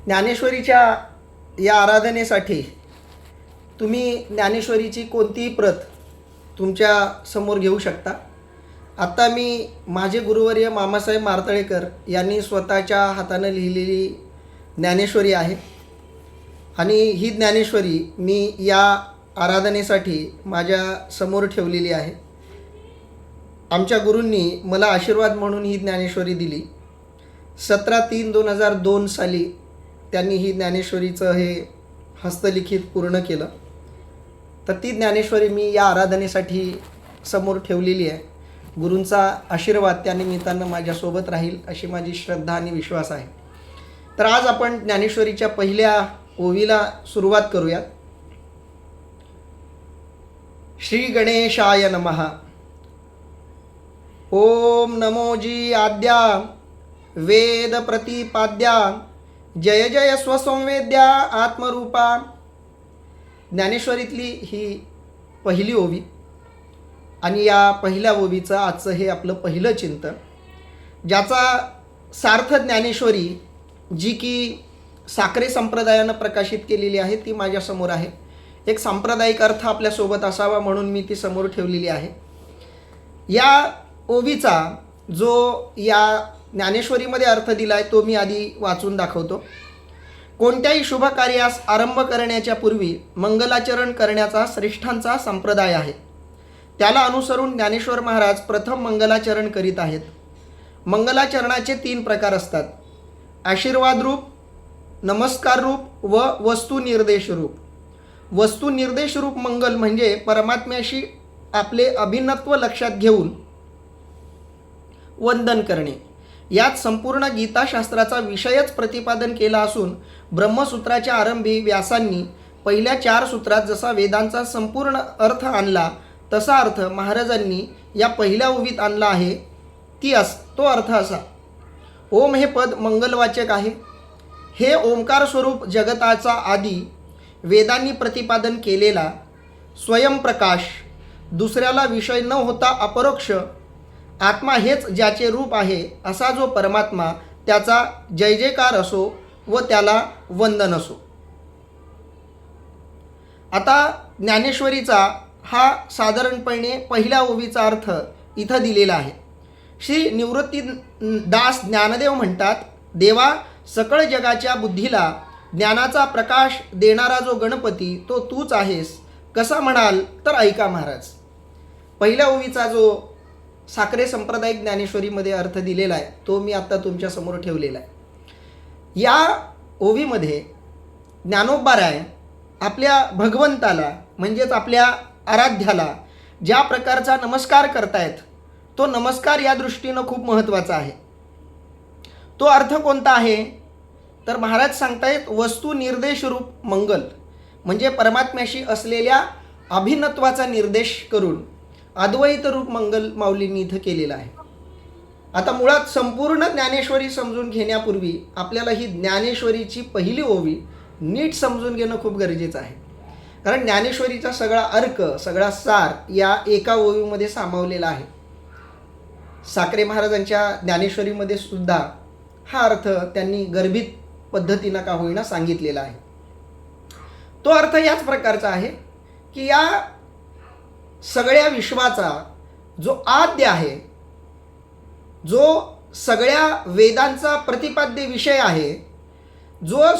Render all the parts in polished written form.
ज्ञानेश्वरीच्या या आराधनेसाठी तुम्ही ज्ञानेश्वरीची कोणतीही प्रत तुमच्या समोर घेऊ शकता. आत्ता मी माझे गुरुवर्य मामासाहेब मार्तळेकर यांनी स्वतःच्या हातानं लिहिलेली ज्ञानेश्वरी आहे आणि ही ज्ञानेश्वरी मी या आराधनेसाठी माझ्या समोर ठेवलेली आहे. आमच्या गुरूंनी मला आशीर्वाद म्हणून ही ज्ञानेश्वरी दिली. 17/3/2002 साली त्यांनी ही ज्ञानेश्वरीचं हे हस्तलिखित पूर्ण केलं. तर ती ज्ञानेश्वरी मी या आराधनेसाठी समोर ठेवलेली आहे. गुरूंचा आशीर्वाद त्या निमित्तानं माझ्यासोबत राहील अशी माझी श्रद्धा आणि विश्वास आहे. तर आज आपण ज्ञानेश्वरीच्या पहिल्या ओवीला सुरुवात करूयात. श्री गणेशाय नमः. ओम नमोजी आद्या वेद प्रतिपाद्या जय जय स्वसंवेद्या आत्मरूपा. ज्ञानेश्वरीतली ही पहिली ओवी आणि या पहिल्या ओवीचं आजचं हे आपलं पहिलं चिंतन, ज्याचा सार्थ ज्ञानेश्वरी जी की साक्रे संप्रदायानं प्रकाशित केलेली आहे ती माझ्यासमोर आहे. एक सांप्रदायिक अर्थ आपल्यासोबत असावा म्हणून मी ती समोर ठेवलेली आहे. या ओवीचा जो या ज्ञानेश्वरीमध्ये अर्थ दिला आहे तो मी आधी वाचून दाखवतो. कोणत्याही शुभ कार्यास आरंभ करण्याच्या पूर्वी मंगलाचरण करण्याचा श्रेष्ठांचा संप्रदाय आहे. त्याला अनुसरून ज्ञानेश्वर महाराज प्रथम मंगलाचरण करीत आहेत. मंगलाचरणाचे 3 प्रकार असतात: आशीर्वाद रूप, नमस्कार रूप व वस्तुनिर्देश रूप. वस्तुनिर्देश रूप मंगल म्हणजे परमात्म्याशी आपले अभिन्नत्व लक्षात घेऊन वंदन करणे. यात संपूर्ण गीताशास्त्राचा विषयच प्रतिपादन केला असून ब्रह्मसूत्राच्या आरंभी व्यासांनी पहिल्या 4 सूत्रात जसा वेदांचा संपूर्ण अर्थ आणला तसा अर्थ महाराजांनी या पहिल्या ओवीत आणला आहे. तो अर्थ असा: ओम हे पद मंगलवाचक आहे. हे ओंकार स्वरूप जगताचा आदी वेदांनी प्रतिपादन केलेला स्वयंप्रकाश, दुसऱ्याला विषय न होता अपरोक्ष आत्मा हेच ज्याचे रूप आहे असा जो परमात्मा, त्याचा जय जयकार असो व त्याला वंदन असो. आता ज्ञानेश्वरीचा हा साधारणपणे पहिल्या ओवीचा अर्थ इथं दिलेला आहे. श्री निवृत्तीदास ज्ञानदेव म्हणतात, देवा, सकळ जगाच्या बुद्धीला ज्ञानाचा प्रकाश देणारा जो गणपती तो तूच आहेस. कसा म्हणाल तर ऐका महाराज. पहिल्या ओवीचा जो साक्रे संप्रदायिक ज्ञानेश्वरीमध्ये अर्थ दिलेला आहे तो मी आत्ता तुमच्यासमोर ठेवलेला आहे. या ओवीमध्ये ज्ञानोबाराय आपल्या भगवंताला म्हणजेच आपल्या आराध्याला ज्या प्रकारचा नमस्कार करतायत तो नमस्कार या दृष्टीनं खूप महत्त्वाचा आहे. तो अर्थ कोणता आहे तर महाराज सांगतायत वस्तुनिर्देश रूप मंगल म्हणजे परमात्म्याशी असलेल्या अभिन्नत्वाचा निर्देश करून अद्वैत रूप मंगल माऊलींनी इथं केलेला आहे. आता मुळात संपूर्ण ज्ञानेश्वरी समजून घेण्यापूर्वी आपल्याला ही ज्ञानेश्वरीची पहिली ओवी नीट समजून घेणं खूप गरजेचं आहे. कारण ज्ञानेश्वरीचा सगळा अर्क, सगळा सार या एका ओवीमध्ये सामावलेला आहे. साक्रे महाराजांच्या ज्ञानेश्वरीमध्ये सुद्धा हा अर्थ त्यांनी गर्भित पद्धतीनं का होईना सांगितलेला आहे. तो अर्थ याच प्रकारचा आहे की या सगळ्या विश्वाचा जो आद्य आहे, जो सगळ्या वेदांचा प्रतिपाद्य विषय आहे, जो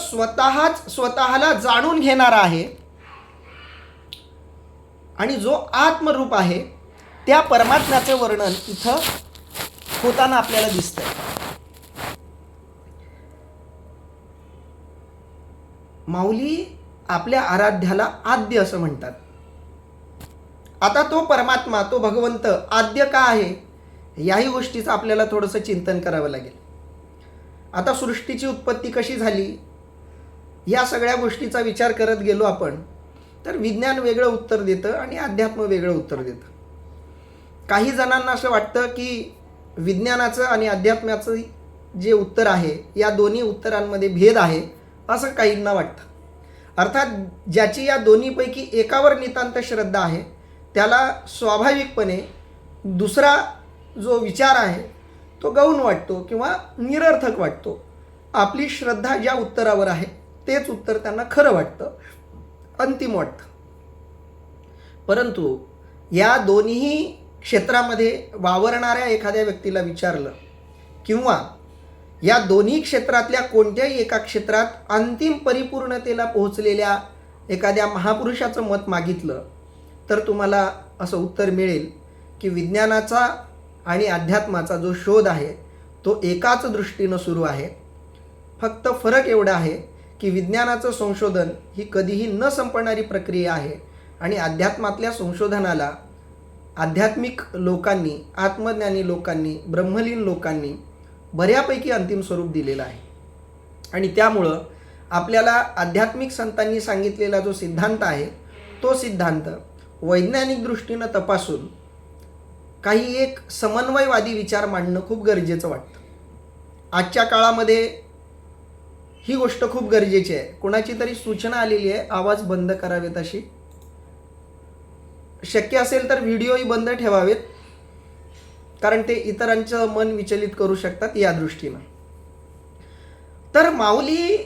स्वतःला जाणून घेणारा आहे आणि जो आत्मरूप आहे, त्या परमात्म्याचं वर्णन इथं होताना आपल्याला दिसतंय. माऊली आपल्या आराध्याला आद्य असं म्हणतात. आता तो परमात्मा, तो भगवंत आद्य का आहे याही गोष्टीचं आपल्याला थोडंसं चिंतन करावं लागेल. आता सृष्टीची उत्पत्ती कशी झाली या सगळ्या गोष्टीचा विचार करत गेलो आपण तर विज्ञान वेगळं उत्तर देतं आणि अध्यात्म वेगळं उत्तर देतं. काही जणांना असं वाटतं की विज्ञानाचं आणि अध्यात्माचं जे उत्तर आहे या दोन्ही उत्तरांमध्ये भेद आहे असं काहींना वाटतं. अर्थात ज्याची या दोन्हीपैकी एकावर नितांत श्रद्धा आहे त्याला स्वाभाविकपणे दुसरा जो विचार आहे तो गौण वाटतो किंवा निरर्थक वाटतो. आपली श्रद्धा ज्या उत्तरावर आहे तेच उत्तर त्यांना खरं वाटतं, अंतिम वाटतं. परंतु या दोन्ही क्षेत्रामध्ये वावरणाऱ्या एखाद्या व्यक्तीला विचारलं किंवा या दोन्ही क्षेत्रातल्या कोणत्याही एका क्षेत्रात अंतिम परिपूर्णतेला पोहोचलेल्या एखाद्या महापुरुषाचं मत मागितलं तर तुम्हाला असं उत्तर मिळेल की विज्ञानाचा आणि अध्यात्माचा जो शोध आहे तो एकाच दृष्टीनं सुरू आहे. फक्त फरक एवढा आहे की विज्ञानाचं संशोधन ही कधीही न संपणारी प्रक्रिया आहे आणि अध्यात्मातल्या संशोधनाला आध्यात्मिक लोकांनी, आत्मज्ञानी लोकांनी, ब्रह्मलीन लोकांनी बऱ्यापैकी अंतिम स्वरूप दिलेलं आहे. आणि त्यामुळं आपल्याला आध्यात्मिक संतांनी सांगितलेला जो सिद्धांत आहे तो सिद्धांत वैज्ञानिक दृष्टीनं तपासून काही एक समन्वयवादी विचार मांडणं खूप गरजेचं वाटतं. आजच्या काळामध्ये ही गोष्ट खूप गरजेची आहे. कोणाची तरी सूचना आलेली आहे, आवाज बंद करावेत अशी. शक्य असेल तर व्हिडिओही बंद ठेवावेत, कारण ते इतरांचं मन विचलित करू शकतात या दृष्टीनं. तर माऊली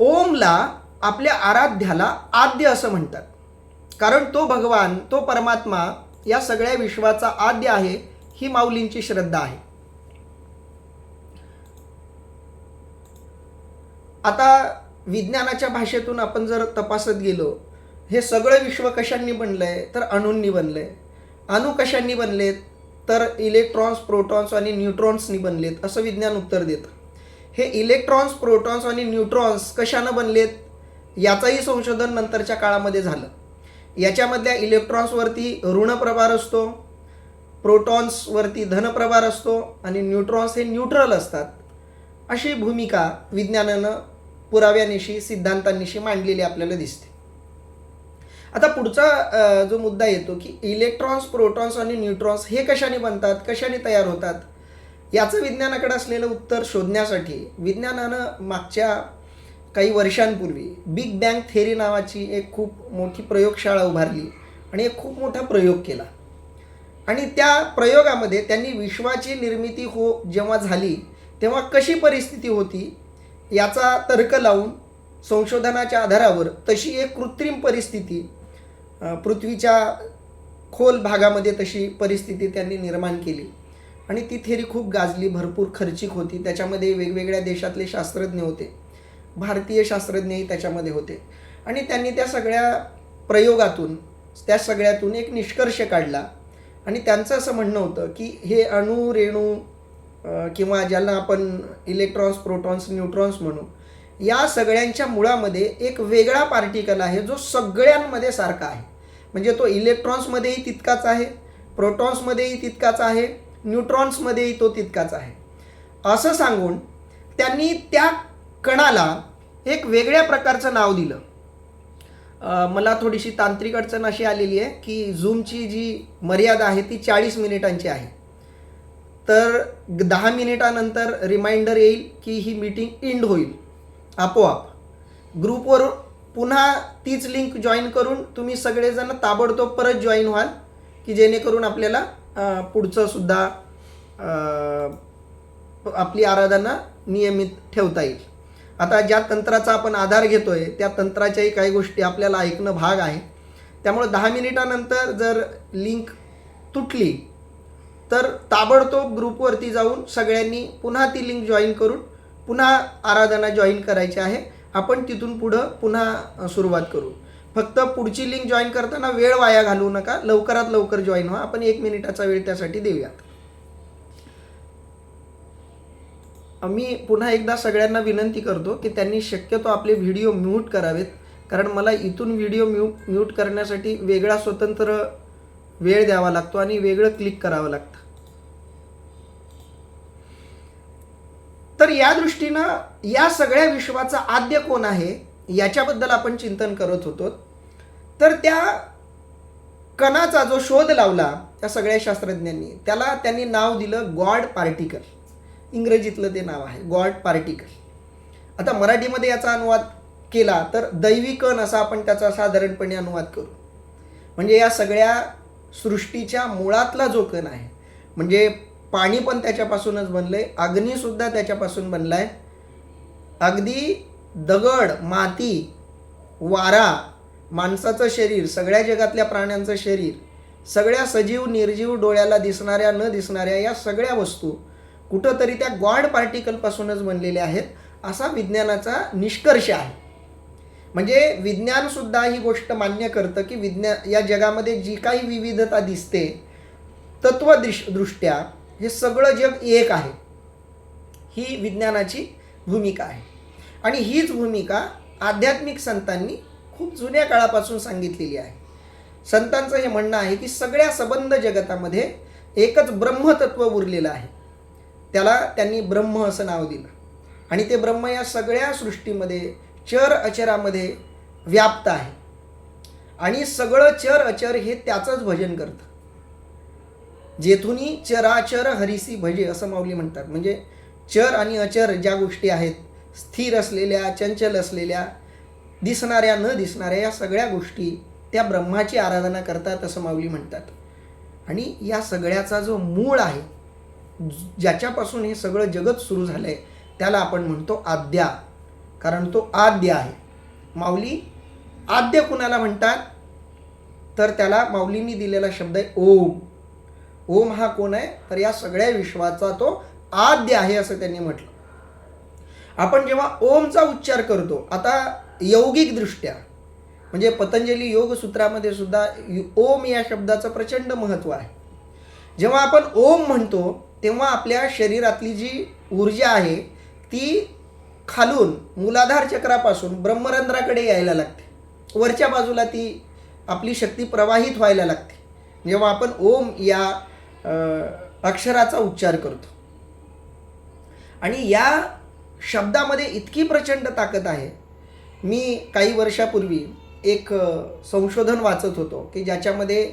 ओमला आपल्या आराध्याला आद्य असं म्हणतात, कारण तो भगवान, तो परमात्मा या सगळ्या विश्वाचा आद्य आहे, ही माऊलींची श्रद्धा आहे. आता विज्ञानाच्या भाषेतून आपण जर तपासत गेलो, हे सगळं विश्व कशांनी बनलं आहे तर अणूंनी बनलं आहे. अणू कशांनी बनलेत तर इलेक्ट्रॉन्स, प्रोटॉन्स आणि न्यूट्रॉन्सनी बनलेत असं विज्ञान उत्तर देतं. हे इलेक्ट्रॉन्स, प्रोटॉन्स आणि न्यूट्रॉन्स कशानं बनलेत याचंही संशोधन नंतरच्या काळामध्ये झालं. याच्यामधल्या इलेक्ट्रॉन्सवरती ऋण प्रभार असतो, प्रोटॉन्सवरती धन प्रभार असतो आणि न्यूट्रॉन्स हे न्यूट्रल असतात. अशी भूमिका विज्ञानानं पुराव्यानिशी, सिद्धांतांनिशी मांडलेली आपल्याला दिसते. आता पुढचा जो मुद्दा येतो की इलेक्ट्रॉन्स, प्रोटॉन्स आणि न्यूट्रॉन्स हे कशाने बनतात, कशाने तयार होतात, याचं विज्ञानाकडे असलेलं उत्तर शोधण्यासाठी विज्ञानानं मागच्या काही वर्षांपूर्वी बिग बँग थेरी नावाची एक खूप मोठी प्रयोगशाळा उभारली आणि एक खूप मोठा प्रयोग केला. आणि त्या प्रयोगामध्ये त्यांनी विश्वाची निर्मिती जेव्हा झाली तेव्हा कशी परिस्थिती होती याचा तर्क लावून संशोधनाच्या आधारावर तशी एक कृत्रिम परिस्थिती, पृथ्वीच्या खोल भागामध्ये तशी परिस्थिती त्यांनी निर्माण केली. आणि ती थेरी खूप गाजली, भरपूर खर्चिक होती. त्याच्यामध्ये वेगवेगळ्या देशातले शास्त्रज्ञ होते, भारतीय शास्त्रज्ञही त्याच्यामध्ये होते. आणि त्यांनी त्या सगळ्या प्रयोगातून, त्या सगळ्यातून एक निष्कर्ष काढला. आणि त्यांचं असं म्हणणं होतं की हे अणू, रेणू किंवा ज्यांना आपण इलेक्ट्रॉन्स, प्रोटॉन्स, न्यूट्रॉन्स म्हणू, या सगळ्यांच्या मुळामध्ये एक वेगळा पार्टिकल आहे जो सगळ्यांमध्ये सारखा आहे. म्हणजे तो इलेक्ट्रॉन्समध्येही तितकाच आहे, प्रोटॉन्समध्येही तितकाच आहे, न्यूट्रॉन्समध्येही तो तितकाच आहे असं सांगून त्यांनी त्या कणाला एक वेगळ्या प्रकारचं नाव दिलं. मला थोडीशी तांत्रिक अडचण अशी आलेली आहे की झूमची जी मर्यादा आहे ती 40 मिनिटांची आहे. तर 10 मिनिटानंतर रिमाइंडर येईल की ही मीटिंग एंड होईल आपोआप. ग्रुपवर पुन्हा तीच लिंक जॉईन करून तुम्ही सगळेजण ताबडतोब परत जॉईन व्हाल की जेणेकरून आपल्याला पुढचं सुद्धा आपली आराधना नियमित ठेवता येईल. आता ज्या तंत्राचा आपण आधार घेतोय त्या तंत्राच्याही काही गोष्टी आपल्याला ऐकणं भाग आहे. त्यामुळे 10 मिनिटानंतर जर लिंक तुटली तर ताबडतोब ग्रुपवरती जाऊन सगळ्यांनी पुन्हा ती लिंक जॉईन करून पुन्हा आराधना जॉईन करायची आहे. आपण तिथून पुढं पुन्हा सुरुवात करू. फक्त पुढची लिंक जॉईन करताना वेळ वाया घालवू नका, लवकरात लवकर जॉईन व्हा. आपण 1 मिनिटाचा वेळ त्यासाठी देऊयात. मी पुन्हा एकदा सगळ्यांना विनंती करतो की त्यांनी शक्यतो आपले व्हिडिओ म्यूट करावेत, कारण मला इथून व्हिडिओ म्यूट करण्यासाठी वेगळा स्वतंत्र वेळ द्यावा लागतो आणि वेगळं क्लिक करावं लागतं. तर या दृष्टीनं या सगळ्या विश्वाचा आद्य कोण आहे याच्याबद्दल आपण चिंतन करत होतो. तर त्या कणाचा जो शोध लावला त्या सगळ्या शास्त्रज्ञांनी, त्याला त्यांनी नाव दिलं गॉड पार्टिकल. इंग्रजीतलं ते नाव आहे गॉड पार्टिकल. आता मराठीमध्ये याचा अनुवाद केला तर दैवी कण असा आपण त्याचा साधारणपणे अनुवाद करू. म्हणजे या सगळ्या सृष्टीच्या मुळातला जो कण आहे, म्हणजे पाणी पण त्याच्यापासूनच बनलंय, अग्निसुद्धा त्याच्यापासून बनलाय, अगदी दगड, माती, वारा, माणसाचं शरीर, सगळ्या जगातल्या प्राण्यांचं शरीर, सगळ्या सजीव निर्जीव डोळ्याला दिसणाऱ्या न दिसणाऱ्या या सगळ्या वस्तू कुठंतरी त्या गॉड पार्टिकलपासूनच बनलेल्या आहेत, असा विज्ञानाचा निष्कर्ष आहे. म्हणजे विज्ञानसुद्धा ही गोष्ट मान्य करतं की या जगामध्ये जी काही विविधता दिसते तत्वदृष्ट्या हे सगळं जग एक आहे. ही विज्ञानाची भूमिका आहे. आणि हीच भूमिका आध्यात्मिक संतांनी खूप जुन्या काळापासून सांगितलेली आहे. संतांचं हे म्हणणं आहे की सगळ्या सबंध जगतामध्ये एकच ब्रह्मतत्व उरलेलं आहे. त्याला त्यांनी ब्रह्म असं नाव दिलं. आणि ते ब्रह्म या सगळ्या सृष्टीमध्ये चर अचरामध्ये व्याप्त आहे. आणि सगळं चर अचर हे त्याचंच भजन करतं. जेथुनी चराचर हरिसी भजे असं माऊली म्हणतात. म्हणजे चर आणि अचर ज्या गोष्टी आहेत, स्थिर असलेल्या, चंचल असलेल्या, दिसणाऱ्या न दिसणाऱ्या या सगळ्या गोष्टी त्या ब्रह्माची आराधना करतात असं माऊली म्हणतात. आणि या सगळ्याचा जो मूळ आहे, ज्याच्यापासून हे सगळं जगत सुरू झालं आहे, त्याला आपण म्हणतो आद्या. कारण तो आद्य आहे. माऊली आद्य कुणाला म्हणतात तर त्याला माऊलींनी दिलेला शब्द आहे ओम. ओम हा कोण आहे तर या सगळ्या विश्वाचा तो आद्य आहे असं त्यांनी म्हटलं. आपण जेव्हा ओमचा उच्चार करतो, आता यौगिक दृष्ट्या म्हणजे पतंजली योग सूत्रामध्ये सुद्धा ओम या शब्दाचं प्रचंड महत्त्व आहे. जेव्हा आपण ओम म्हणतो तेव्हा आपल्या शरीरातली जी ऊर्जा आहे ती खालून मूलाधार चक्रापासून ब्रह्मरंध्राकडे यायला लागते. वरच्या बाजूला ती आपली शक्ती प्रवाहित व्हायला लागते जेव्हा आपण ओम या अक्षराचा उच्चार करतो. आणि या शब्दामध्ये इतकी प्रचंड ताकद आहे. मी काही वर्षापूर्वी एक संशोधन वाचत होतो की ज्याच्यामध्ये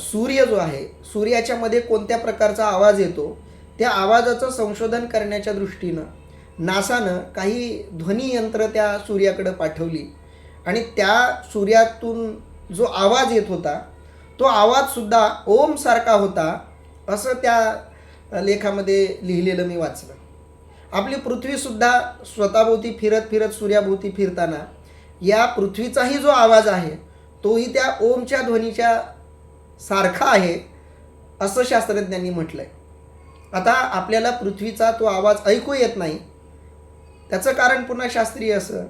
सूर्य जो आहे, सूर्याच्यामध्ये कोणत्या प्रकारचा आवाज येतो, त्या आवाजाचं संशोधन करण्याच्या दृष्टीनं नासानं काही ध्वनियंत्र त्या सूर्याकडे पाठवली. आणि त्या सूर्यातून जो आवाज येत होता तो आवाजसुद्धा ओमसारखा होता असं त्या लेखामध्ये लिहिलेलं मी वाचलं. आपली पृथ्वीसुद्धा स्वतःभोवती फिरत फिरत सूर्याभोवती फिरताना या पृथ्वीचाही जो आवाज आहे तोही त्या ओमच्या ध्वनीच्या सारखा आहे असं शास्त्रज्ञांनी म्हटलं आहे. आता आपल्याला पृथ्वीचा तो आवाज ऐकू येत नाही. त्याचं कारण पुन्हा शास्त्रीय असं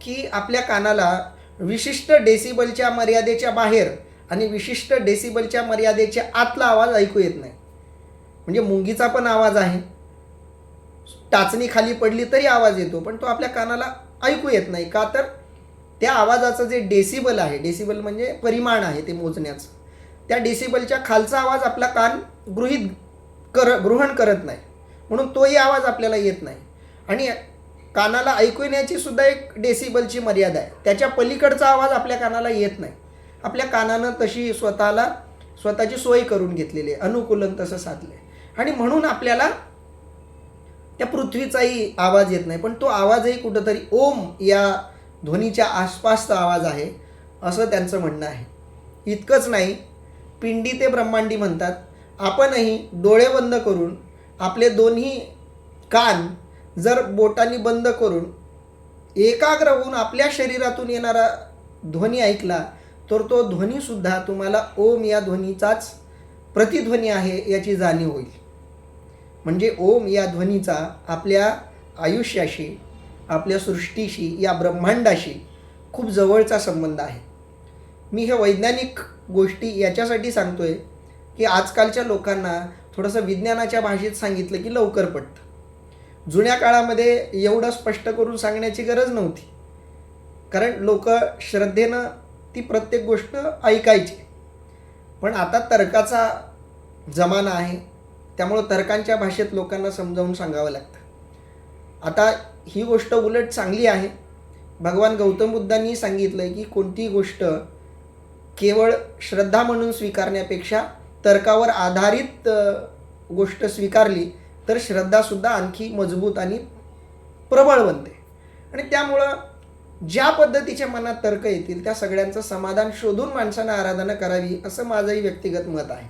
की आपल्या कानाला विशिष्ट डेसिबलच्या मर्यादेच्या बाहेर आणि विशिष्ट डेसिबलच्या मर्यादेच्या आतला आवाज ऐकू येत नाही. म्हणजे मुंगीचा पण आवाज आहे, टाचणी खाली पडली तरी आवाज येतो, पण तो आपल्या कानाला ऐकू येत नाही. का तर त्या आवाजाचं जे डेसिबल आहे, डेसिबल म्हणजे परिमाण आहे ते मोजण्याचं, त्या डेसिबलच्या खालचा आवाज आपला कान ग्रहण करत नाही, म्हणून तोही आवाज आपल्याला येत नाही. आणि कानाला ऐकू येण्याची सुद्धा एक डेसिबलची मर्यादा आहे. त्याच्या पलीकडचा आवाज आपल्या कानाला येत नाही. आपल्या कानानं तशी स्वतःची सोय करून घेतलेली आहे, अनुकूलन तसं साधलं आहे. आणि म्हणून आपल्याला त्या पृथ्वीचाही आवाज येत नाही, पण तो आवाजही कुठंतरी ओम या ध्वनीच्या आसपासचा आवाज आहे असं त्यांचं म्हणणं आहे. इतकंच नाही, पिंडी ते ब्रह्मांडी म्हणतात. आपणही डोळे बंद करून आपले दोन्ही कान जर बोटांनी बंद करून एकाग्र होऊन आपल्या शरीरातून येणारा ध्वनी ऐकला तर तो ध्वनीसुद्धा तुम्हाला ओम या ध्वनीचाच प्रतिध्वनी आहे याची जाणीव होईल. म्हणजे ओम या ध्वनीचा आपल्या आयुष्याशी, आपल्या सृष्टीशी, या ब्रह्मांडाशी खूप जवळचा संबंध आहे. मी हे वैज्ञानिक गोष्टी याच्यासाठी सांगतो आहे की आजकालच्या लोकांना थोडंसं विज्ञानाच्या भाषेत सांगितलं की लवकर पटतं. जुन्या काळामध्ये एवढं स्पष्ट करून सांगण्याची गरज नव्हती, कारण लोक श्रद्धेनं ती प्रत्येक गोष्ट ऐकायची. पण आता तर्काचा जमाना आहे, त्यामुळं तर्कांच्या भाषेत लोकांना समजावून सांगावं लागतं. आता ही गोष्ट उलट चांगली आहे. भगवान गौतम बुद्धांनी सांगितलं आहे की कोणतीही गोष्ट केवळ श्रद्धा म्हणून स्वीकारण्यापेक्षा तर्कावर आधारित गोष्ट स्वीकारली तर श्रद्धासुद्धा आणखी मजबूत आणि प्रबळ बनते. आणि त्यामुळं ज्या पद्धतीच्या मनात तर्क येतील त्या सगळ्यांचं समाधान शोधून माणसानं आराधना करावी असं माझंही व्यक्तिगत मत आहे.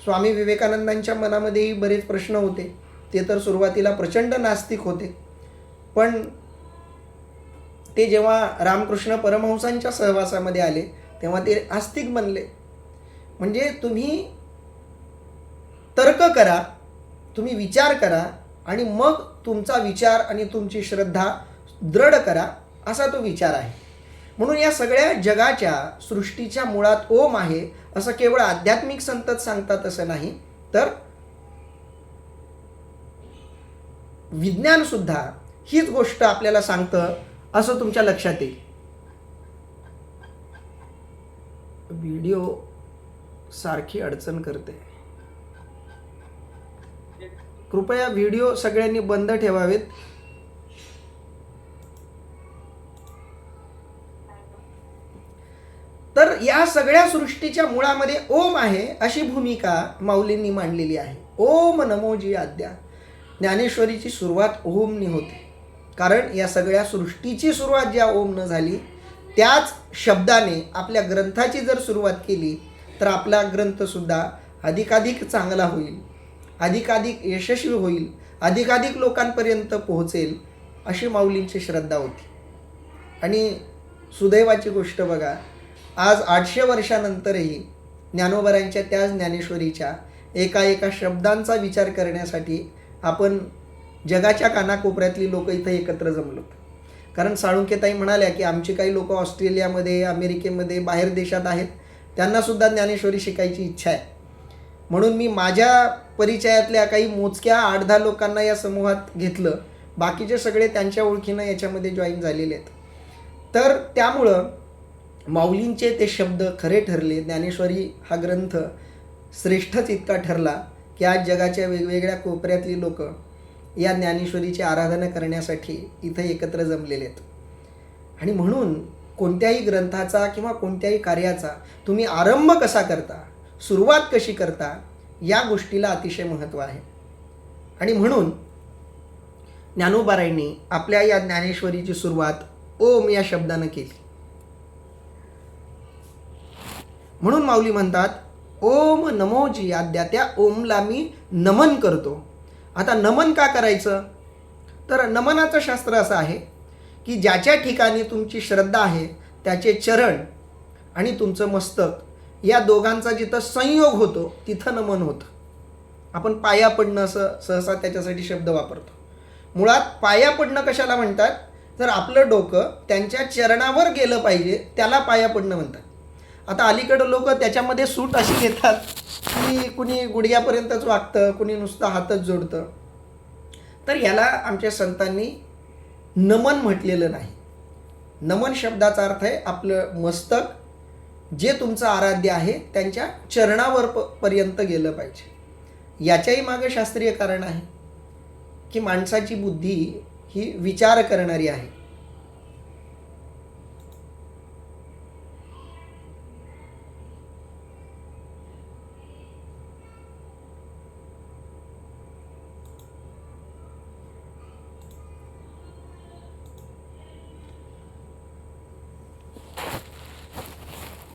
स्वामी विवेकानंदांच्या मनामध्येही बरेच प्रश्न होते. ते तर सुरुवातीला प्रचंड नास्तिक होते, पण ते जेव्हा रामकृष्ण परमहंसांच्या सहवासामध्ये आले तेव्हा ते आस्तिक बनले. म्हणजे तुम्ही तर्क करा, तुम्ही विचार करा आणि मग तुमचा विचार आणि तुमची श्रद्धा दृढ करा, असा तो विचार आहे. म्हणून या सगळ्या जगाच्या सृष्टीच्या मुळात ओम आहे असं केवळ आध्यात्मिक संतच सांगतात असं नाही, तर विज्ञान सुद्धा हीच गोष्ट आपल्याला सांगतं असं तुमच्या लक्षात येईल. व्हिडिओ सारखी अडचण करते. कृपया व्हिडिओ सगळ्यांनी बंद ठेवावेत. तर या सगळ्या सृष्टीच्या मुळामध्ये ओम आहे अशी भूमिका माऊलींनी मांडलेली आहे. ओम नमोजी आद्या. ज्ञानेश्वरीची सुरुवात ओमनी होते, कारण या सगळ्या सृष्टीची सुरुवात ज्या ओमनं झाली त्याच शब्दाने आपल्या ग्रंथाची जर सुरुवात केली तर आपला ग्रंथसुद्धा अधिकाधिक चांगला होईल, अधिकाधिक यशस्वी होईल, अधिकाधिक लोकांपर्यंत पोहोचेल अशी माऊलींची श्रद्धा होती. आणि सुदैवाची गोष्ट बघा, आज 800 वर्षानंतरही ज्ञानोबारायांच्या त्याच ज्ञानेश्वरीच्या एका शब्दांचा विचार करण्यासाठी आपण जगाच्या कानाकोपऱ्यातली लोक इथं एकत्र जमलो. कारण साळुंखेताई म्हणाल्या की आमची काही लोक ऑस्ट्रेलियामध्ये, अमेरिकेमध्ये, बाहेर देशात आहेत, त्यांनासुद्धा ज्ञानेश्वरी शिकायची इच्छा आहे. म्हणून मी माझ्या परिचयातल्या काही मोजक्या 8-10 लोकांना या समूहात घेतलं, बाकीचे सगळे त्यांच्या ओळखीनं याच्यामध्ये जॉईन झालेले आहेत. तर त्यामुळं माऊलींचे ते शब्द खरे ठरले. ज्ञानेश्वरी हा ग्रंथ श्रेष्ठच इतका ठरला की आज जगाच्या वेगवेगळ्या कोपऱ्यातली लोक या ज्ञानेश्वरीची आराधना करण्यासाठी इथं एकत्र जमलेले आहेत. आणि म्हणून कोणत्याही ग्रंथाचा किंवा कोणत्याही कार्याचा तुम्ही आरंभ कसा करता, सुरुवात कशी करता, या गोष्टीला अतिशय महत्त्व आहे. आणि म्हणून ज्ञानोबारायांनी आपल्या या ज्ञानेश्वरीची सुरुवात ओम या शब्दानं केली. म्हणून माऊली म्हणतात ओम नमोजी आद्या. त्या ओमला मी नमन करतो. आता नमन का करायचं, तर नमनाचं शास्त्र असं आहे की ज्याच्या ठिकाणी तुमची श्रद्धा आहे त्याचे चरण आणि तुमचं मस्तक या दोघांचा जिथं संयोग होतो तिथं नमन होतं. आपण पाया पडणं असं सहसा त्याच्यासाठी शब्द वापरतो. मुळात पाया पडणं कशाला म्हणतात, तर आपलं डोकं त्यांच्या चरणावर गेलं पाहिजे, त्याला पाया पडणं म्हणतात. आता अलीकडं लोक त्याच्यामध्ये सूट अशी घेतात की कुणी गुडघ्यापर्यंतच वागतं, कुणी नुसतं हातच जोडतं. तर याला आमच्या संतांनी नमन म्हटलेलं नाही. नमन शब्दाचा अर्थ आहे आपलं मस्तक जे तुमचं आराध्य आहे त्यांच्या चरणावर पर्यंत गेलं पाहिजे. याच्याही मागे शास्त्रीय कारण आहे की माणसाची बुद्धी ही विचार करणारी आहे.